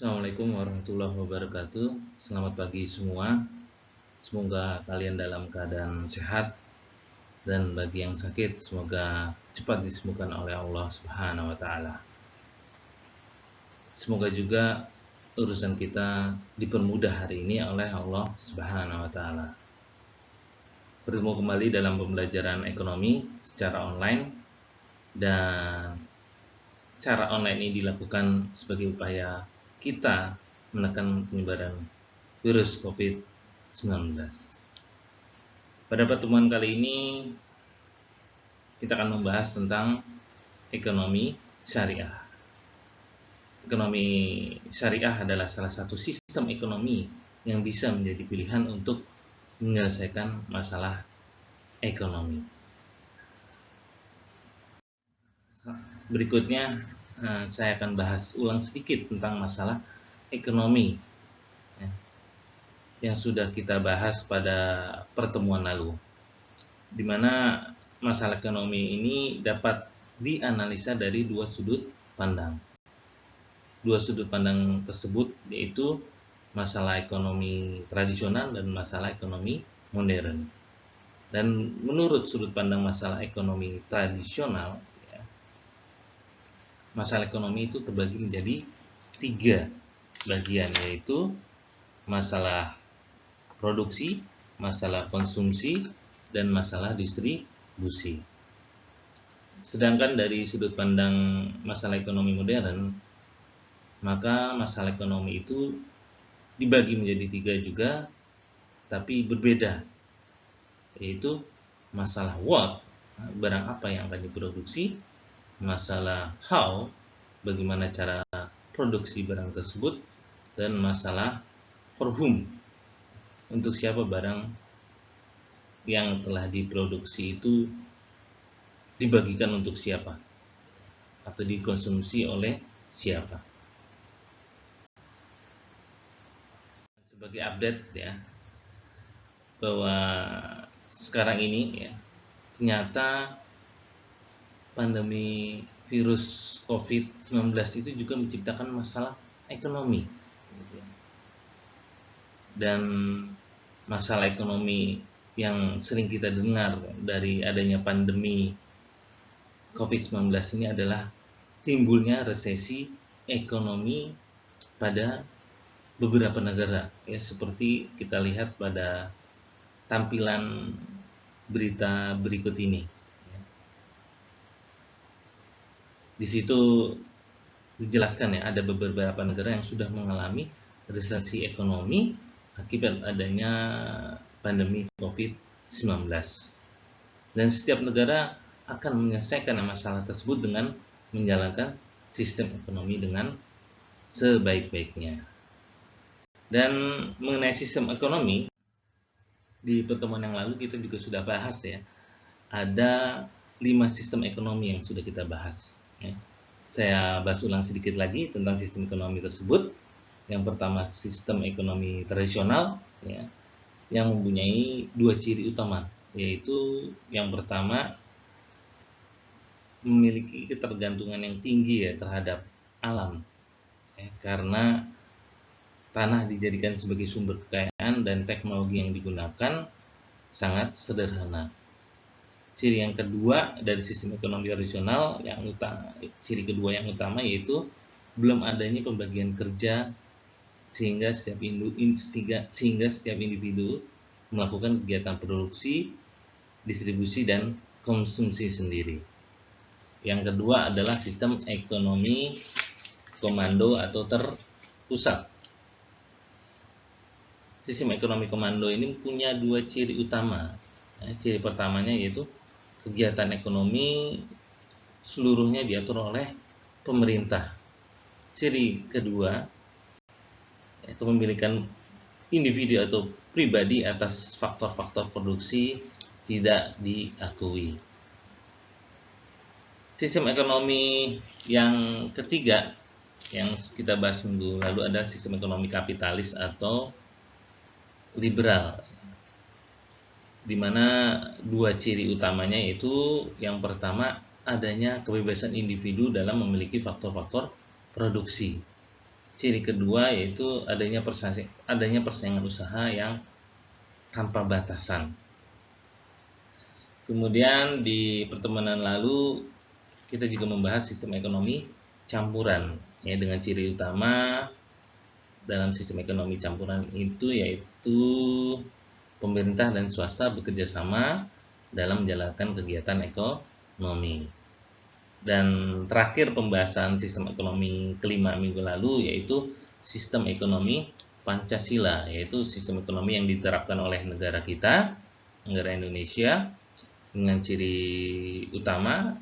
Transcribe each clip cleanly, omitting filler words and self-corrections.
Assalamualaikum warahmatullahi wabarakatuh. Selamat pagi semua. Semoga kalian dalam keadaan sehat, dan bagi yang sakit semoga cepat disembuhkan oleh Allah Subhanahu wa taala. Semoga juga urusan kita dipermudah hari ini oleh Allah Subhanahu wa taala. Bertemu kembali dalam pembelajaran ekonomi secara online, dan cara online ini dilakukan sebagai upaya kita menekan penyebaran virus COVID-19. Pada pertemuan kali ini kita akan membahas tentang ekonomi syariah. Ekonomi syariah adalah salah satu sistem ekonomi yang bisa menjadi pilihan untuk menyelesaikan masalah ekonomi. Berikutnya saya akan bahas ulang sedikit tentang masalah ekonomi yang sudah kita bahas pada pertemuan lalu, di mana masalah ekonomi ini dapat dianalisa dari dua sudut pandang. Dua sudut pandang tersebut yaitu masalah ekonomi tradisional dan masalah ekonomi modern. Dan menurut sudut pandang masalah ekonomi tradisional, masalah ekonomi itu terbagi menjadi 3 bagian, yaitu masalah produksi, masalah konsumsi, dan masalah distribusi. Sedangkan dari sudut pandang masalah ekonomi modern, maka masalah ekonomi itu dibagi menjadi 3 juga, tapi berbeda, yaitu masalah what, barang apa yang akan diproduksi, masalah how, bagaimana cara produksi barang tersebut, dan masalah for whom, untuk siapa barang yang telah diproduksi itu dibagikan untuk siapa atau dikonsumsi oleh siapa. Sebagai update bahwa sekarang ini ternyata pandemi virus COVID-19 itu juga menciptakan masalah ekonomi. Dan masalah ekonomi yang sering kita dengar dari adanya pandemi COVID-19 ini adalah timbulnya resesi ekonomi pada beberapa negara, seperti kita lihat pada tampilan berita berikut ini. Di situ dijelaskan ada beberapa negara yang sudah mengalami resesi ekonomi akibat adanya pandemi COVID-19. Dan setiap negara akan menyelesaikan masalah tersebut dengan menjalankan sistem ekonomi dengan sebaik-baiknya. Dan mengenai sistem ekonomi, di pertemuan yang lalu kita juga sudah bahas ada 5 sistem ekonomi yang sudah kita bahas. Saya bahas ulang sedikit lagi tentang sistem ekonomi tersebut. Yang pertama, sistem ekonomi tradisional yang mempunyai 2 ciri utama, yaitu yang pertama, memiliki ketergantungan yang tinggi terhadap alam, karena tanah dijadikan sebagai sumber kekayaan dan teknologi yang digunakan sangat sederhana. Ciri yang kedua dari sistem ekonomi tradisional, ciri kedua yang utama, yaitu belum adanya pembagian kerja sehingga setiap individu melakukan kegiatan produksi, distribusi, dan konsumsi sendiri. Yang kedua adalah sistem ekonomi komando atau terpusat. Sistem ekonomi komando ini punya 2 ciri utama. Ciri pertamanya yaitu kegiatan ekonomi seluruhnya diatur oleh pemerintah. Ciri kedua, kepemilikan individu atau pribadi atas faktor-faktor produksi tidak diakui. Sistem ekonomi yang ketiga yang kita bahas minggu lalu adalah sistem ekonomi kapitalis atau liberal, di mana 2 ciri utamanya yaitu yang pertama, adanya kebebasan individu dalam memiliki faktor-faktor produksi. ciri kedua yaitu adanya persaingan usaha yang tanpa batasan. Kemudian di pertemuan lalu kita juga membahas sistem ekonomi campuran, ya, dengan ciri utama dalam sistem ekonomi campuran itu yaitu pemerintah dan swasta bekerja sama dalam menjalankan kegiatan ekonomi. Dan terakhir pembahasan sistem ekonomi kelima minggu lalu yaitu sistem ekonomi Pancasila, yaitu sistem ekonomi yang diterapkan oleh negara kita, negara Indonesia, dengan ciri utama.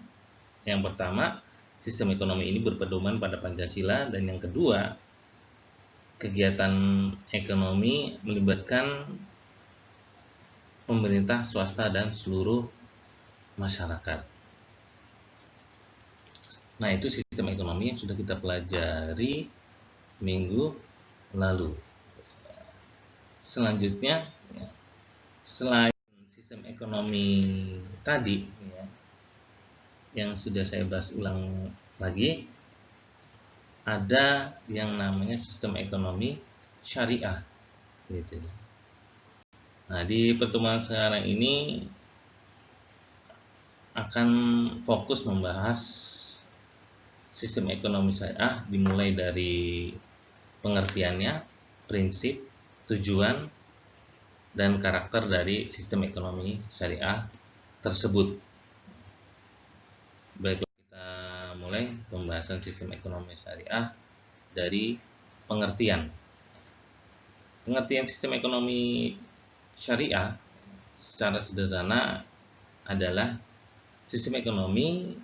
Yang pertama, sistem ekonomi ini berpedoman pada Pancasila, dan yang kedua, kegiatan ekonomi melibatkan pemerintah, swasta, dan seluruh masyarakat. Nah, itu sistem ekonomi yang sudah kita pelajari minggu lalu. Selanjutnya, selain sistem ekonomi tadi, ya, yang sudah saya bahas ulang lagi, ada yang namanya sistem ekonomi syariah, gitu. Nah, di pertemuan sekarang ini akan fokus membahas sistem ekonomi syariah, dimulai dari pengertiannya, prinsip, tujuan, dan karakter dari sistem ekonomi syariah tersebut. Baiklah, kita mulai pembahasan sistem ekonomi syariah dari pengertian. Pengertian sistem ekonomi syariah secara sederhana adalah sistem ekonomi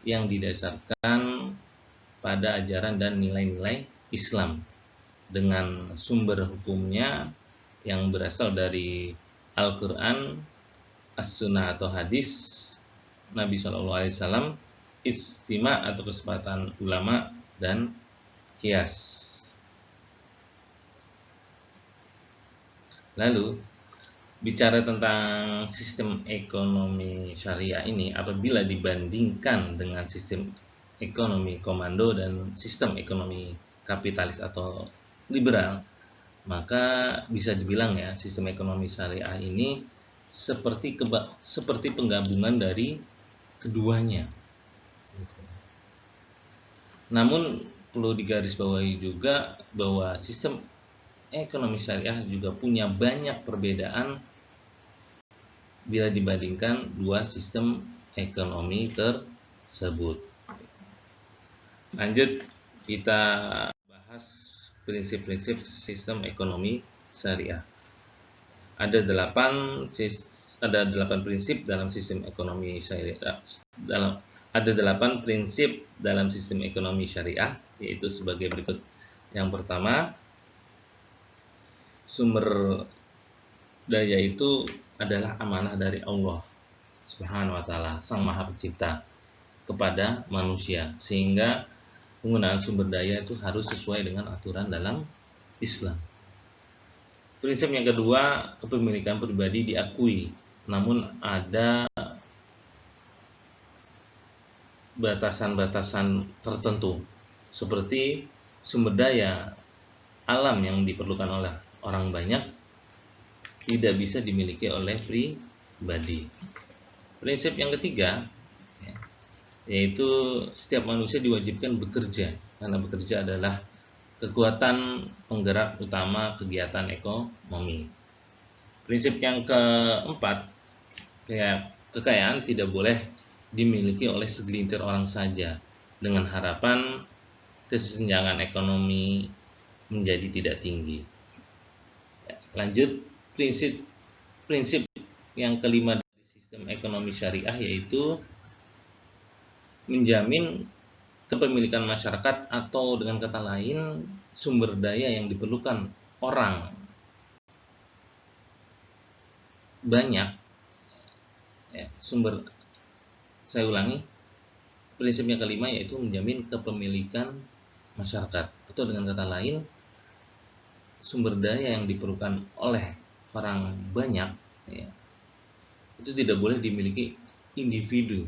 yang didasarkan pada ajaran dan nilai-nilai Islam dengan sumber hukumnya yang berasal dari Al-Quran, As-Sunnah atau hadis Nabi SAW, ijtima atau kesepakatan ulama, dan qiyas. Lalu, bicara tentang sistem ekonomi syariah ini, apabila dibandingkan dengan sistem ekonomi komando dan sistem ekonomi kapitalis atau liberal, maka bisa dibilang, ya, sistem ekonomi syariah ini seperti penggabungan dari keduanya. Namun perlu digarisbawahi juga bahwa sistem ekonomi syariah juga punya banyak perbedaan bila dibandingkan dua sistem ekonomi tersebut. Lanjut, kita bahas prinsip-prinsip sistem ekonomi syariah. Ada 8 prinsip dalam sistem ekonomi syariah. Ada 8 prinsip dalam sistem ekonomi syariah, yaitu sebagai berikut. Yang pertama, sumber daya itu adalah amanah dari Allah Subhanahu wa Ta'ala, Sang Maha Pencipta, kepada manusia, sehingga penggunaan sumber daya itu harus sesuai dengan aturan dalam Islam. Prinsip yang kedua, kepemilikan pribadi diakui, namun ada batasan-batasan tertentu, seperti sumber daya alam yang diperlukan oleh orang banyak tidak bisa dimiliki oleh pribadi. Prinsip yang ketiga, yaitu setiap manusia diwajibkan bekerja, karena bekerja adalah kekuatan penggerak utama kegiatan ekonomi. Prinsip yang keempat, kekayaan tidak boleh dimiliki oleh segelintir orang saja, dengan harapan kesenjangan ekonomi menjadi tidak tinggi. Lanjut, prinsip yang kelima dari sistem ekonomi syariah yaitu menjamin kepemilikan masyarakat, atau dengan kata lain sumber daya yang diperlukan orang banyak, ya, saya ulangi, prinsip yang kelima yaitu menjamin kepemilikan masyarakat, atau dengan kata lain sumber daya yang diperlukan oleh orang banyak, ya, itu tidak boleh dimiliki individu,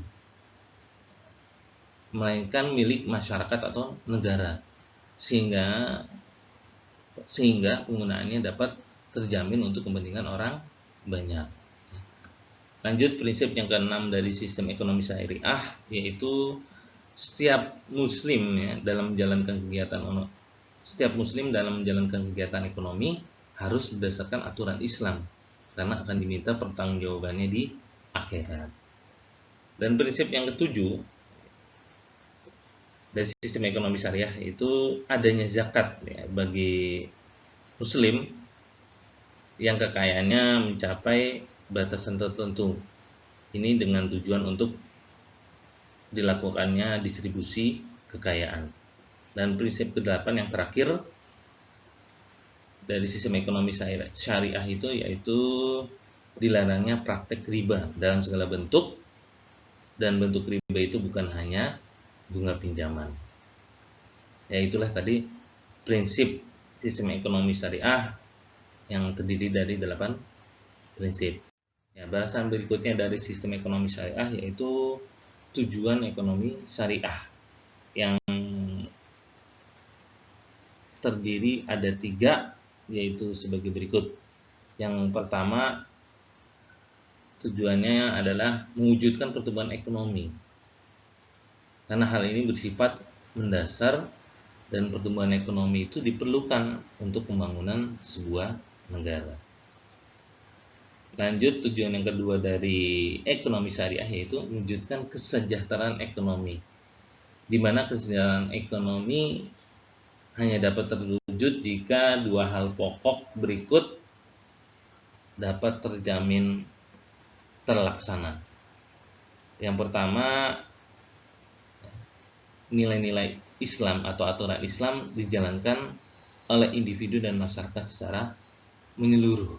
melainkan milik masyarakat atau negara. sehingga penggunaannya dapat terjamin untuk kepentingan orang banyak. Lanjut, prinsip yang keenam dari sistem ekonomi syariah yaitu setiap muslim dalam menjalankan kegiatan ekonomi harus berdasarkan aturan Islam karena akan diminta pertanggungjawabannya di akhirat. Dan prinsip yang ketujuh dari sistem ekonomi syariah itu adanya zakat ya, bagi muslim yang kekayaannya mencapai batasan tertentu. Ini dengan tujuan untuk dilakukannya distribusi kekayaan. Dan prinsip ke-8 yang terakhir dari sistem ekonomi syariah itu yaitu dilarangnya praktek riba dalam segala bentuk, dan bentuk riba itu bukan hanya bunga pinjaman. Ya, itulah tadi prinsip sistem ekonomi syariah yang terdiri dari 8 prinsip. Ya, bahasan berikutnya dari sistem ekonomi syariah yaitu tujuan ekonomi syariah yang terdiri ada 3, yaitu sebagai berikut. Yang pertama, tujuannya adalah mewujudkan pertumbuhan ekonomi, karena hal ini bersifat mendasar dan pertumbuhan ekonomi itu diperlukan untuk pembangunan sebuah negara. Lanjut, tujuan yang kedua dari ekonomi syariah yaitu mewujudkan kesejahteraan ekonomi, di mana kesejahteraan ekonomi hanya dapat terwujud jika 2 hal pokok berikut dapat terjamin terlaksana. Yang pertama, nilai-nilai Islam atau aturan Islam dijalankan oleh individu dan masyarakat secara menyeluruh.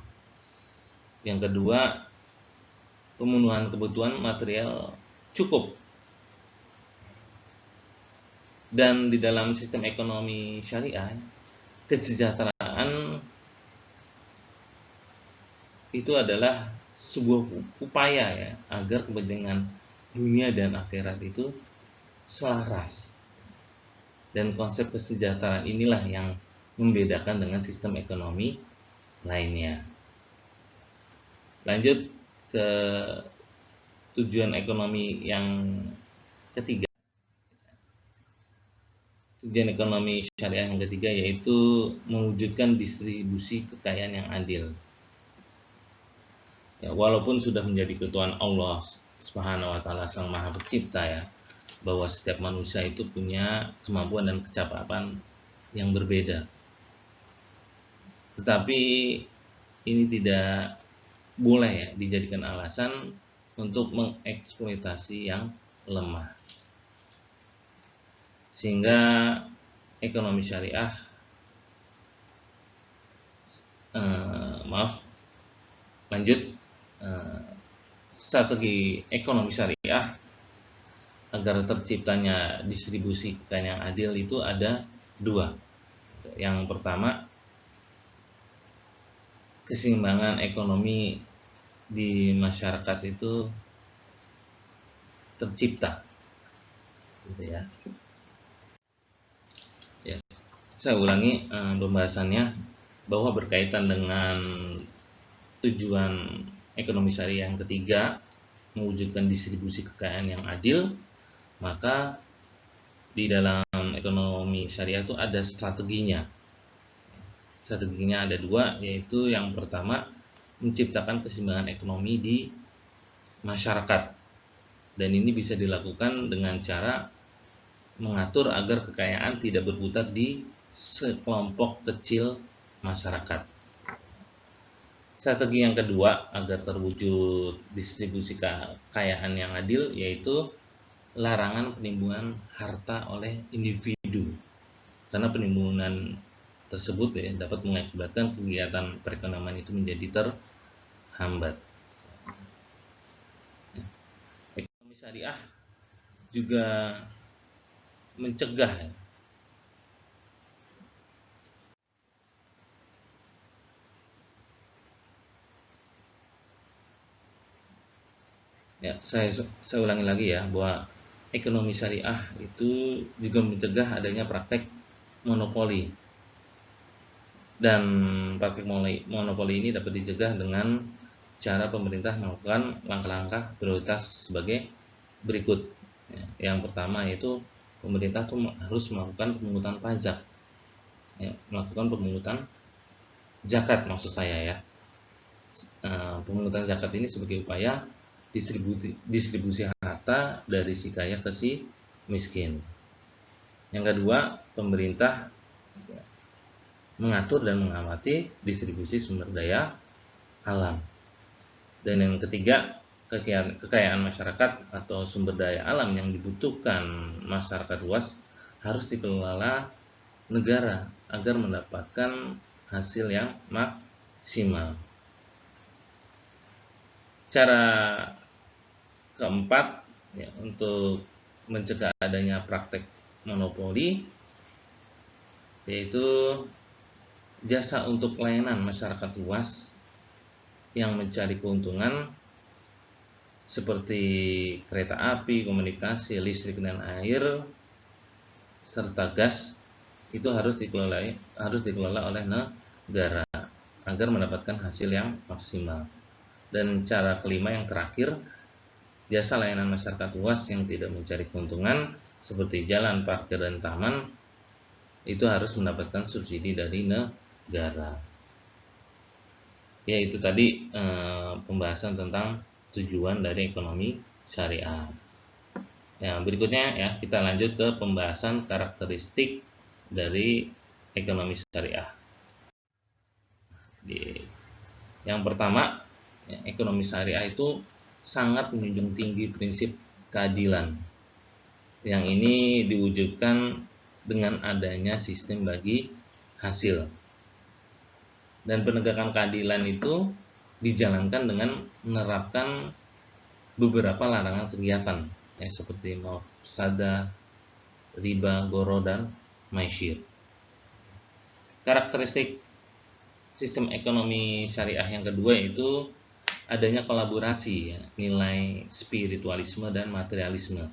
Yang kedua, pemenuhan kebutuhan material cukup. Dan di dalam sistem ekonomi syariah, kesejahteraan itu adalah sebuah upaya ya agar kepentingan dunia dan akhirat itu selaras. Dan konsep kesejahteraan inilah yang membedakan dengan sistem ekonomi lainnya. Lanjut ke tujuan ekonomi yang ketiga. Tujuan ekonomi syariah yang ketiga yaitu mewujudkan distribusi kekayaan yang adil. Ya, walaupun sudah menjadi ketentuan Allah Subhanahu wa taala Sang Maha Pencipta ya, bahwa setiap manusia itu punya kemampuan dan kecapapan yang berbeda. Tetapi ini tidak boleh ya dijadikan alasan untuk mengeksploitasi yang lemah. Sehingga ekonomi syariah strategi ekonomi syariah agar terciptanya distribusi kekayaan yang adil itu ada 2. Yang pertama, keseimbangan ekonomi di masyarakat itu tercipta, gitu ya. Ya, saya ulangi pembahasannya bahwa berkaitan dengan tujuan ekonomi syariah yang ketiga, mewujudkan distribusi kekayaan yang adil, maka di dalam ekonomi syariah itu ada strateginya. Strateginya ada 2, yaitu yang pertama menciptakan keseimbangan ekonomi di masyarakat. Dan ini bisa dilakukan dengan cara mengatur agar kekayaan tidak berputar di sekelompok kecil masyarakat. Strategi yang kedua agar terwujud distribusi kekayaan yang adil yaitu larangan penimbunan harta oleh individu, karena penimbunan tersebut ya dapat mengakibatkan kegiatan perekonomian itu menjadi terhambat. Ekonomi syariah juga mencegah ya, saya ulangi lagi ya, bahwa ekonomi syariah itu juga mencegah adanya praktek monopoli. Dan praktik monopoli ini dapat dicegah dengan cara pemerintah melakukan langkah-langkah prioritas sebagai berikut. Yang pertama yaitu pemerintah tuh harus melakukan pemungutan pajak, melakukan pemungutan zakat maksud saya ya. Pemungutan zakat ini sebagai upaya distribusi rata dari si kaya ke si miskin. Yang kedua, pemerintah mengatur dan mengamati distribusi sumber daya alam. Dan yang ketiga, kekayaan masyarakat atau sumber daya alam yang dibutuhkan masyarakat luas harus dikelola negara agar mendapatkan hasil yang maksimal. Cara keempat ya, untuk mencegah adanya praktek monopoli yaitu jasa untuk layanan masyarakat luas yang mencari keuntungan seperti kereta api, komunikasi, listrik dan air serta gas itu harus dikelola oleh negara agar mendapatkan hasil yang maksimal. Dan cara kelima yang terakhir, jasa layanan masyarakat luas yang tidak mencari keuntungan seperti jalan, parkir dan taman itu harus mendapatkan subsidi dari negara. Ya itu tadi pembahasan tentang tujuan dari ekonomi syariah. Ya, berikutnya ya kita lanjut ke pembahasan karakteristik dari ekonomi syariah. Yang pertama, ya, ekonomi syariah itu sangat menjunjung tinggi prinsip keadilan. Yang ini diwujudkan dengan adanya sistem bagi hasil. Dan penegakan keadilan itu dijalankan dengan menerapkan beberapa larangan kegiatan ya, seperti mafsadah, riba, goro, dan maisir. Karakteristik sistem ekonomi syariah yang kedua yaitu adanya kolaborasi ya, nilai spiritualisme dan materialisme.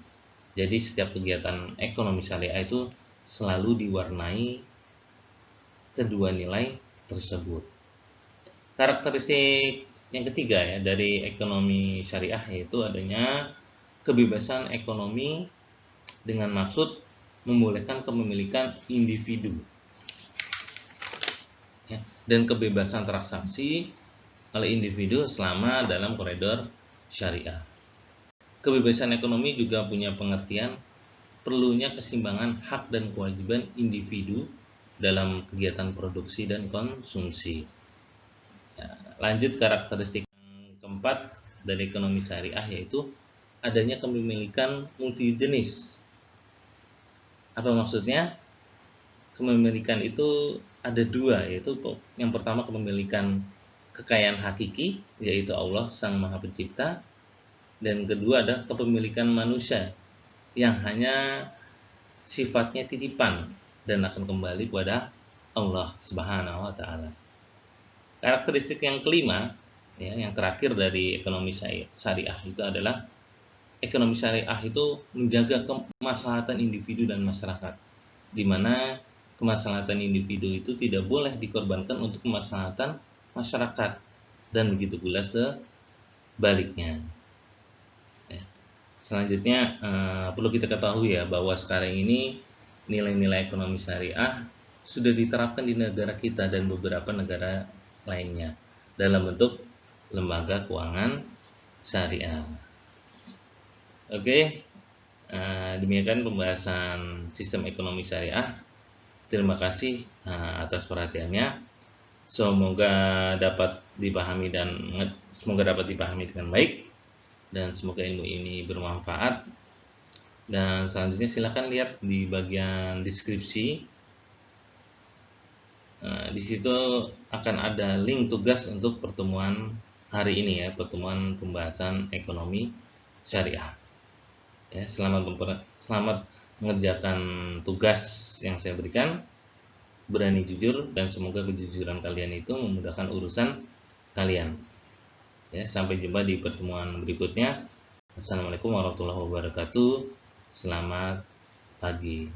Jadi setiap kegiatan ekonomi syariah itu selalu diwarnai kedua nilai tersebut. Karakteristik yang ketiga ya dari ekonomi syariah yaitu adanya kebebasan ekonomi dengan maksud membolehkan kepemilikan individu ya, dan kebebasan transaksi oleh individu selama dalam koridor syariah. Kebebasan ekonomi juga punya pengertian perlunya keseimbangan hak dan kewajiban individu dalam kegiatan produksi dan konsumsi. Ya, lanjut karakteristik yang keempat dari ekonomi syariah yaitu adanya kepemilikan multijenis. Apa maksudnya? Kepemilikan itu ada dua, yaitu yang pertama kepemilikan kekayaan hakiki yaitu Allah Sang Maha Pencipta, dan kedua ada kepemilikan manusia yang hanya sifatnya titipan dan akan kembali kepada Allah Subhanahu wa taala. Karakteristik yang kelima ya, yang terakhir dari ekonomi syariah itu adalah ekonomi syariah itu menjaga kemaslahatan individu dan masyarakat, di mana kemaslahatan individu itu tidak boleh dikorbankan untuk kemaslahatan masyarakat, dan begitu pula sebaliknya. Selanjutnya perlu kita ketahui ya bahwa sekarang ini nilai-nilai ekonomi syariah sudah diterapkan di negara kita dan beberapa negara lainnya dalam bentuk lembaga keuangan syariah. Oke, demikian pembahasan sistem ekonomi syariah. Terima kasih atas perhatiannya. Semoga dapat dipahami dengan baik. Dan semoga ilmu ini bermanfaat. Dan selanjutnya silakan lihat di bagian deskripsi. Di situ akan ada link tugas untuk pertemuan hari ini ya, pertemuan pembahasan ekonomi syariah. Ya, selamat mengerjakan tugas yang saya berikan. Berani jujur dan semoga kejujuran kalian itu memudahkan urusan kalian. Ya, sampai jumpa di pertemuan berikutnya. Assalamualaikum warahmatullahi wabarakatuh. Selamat pagi.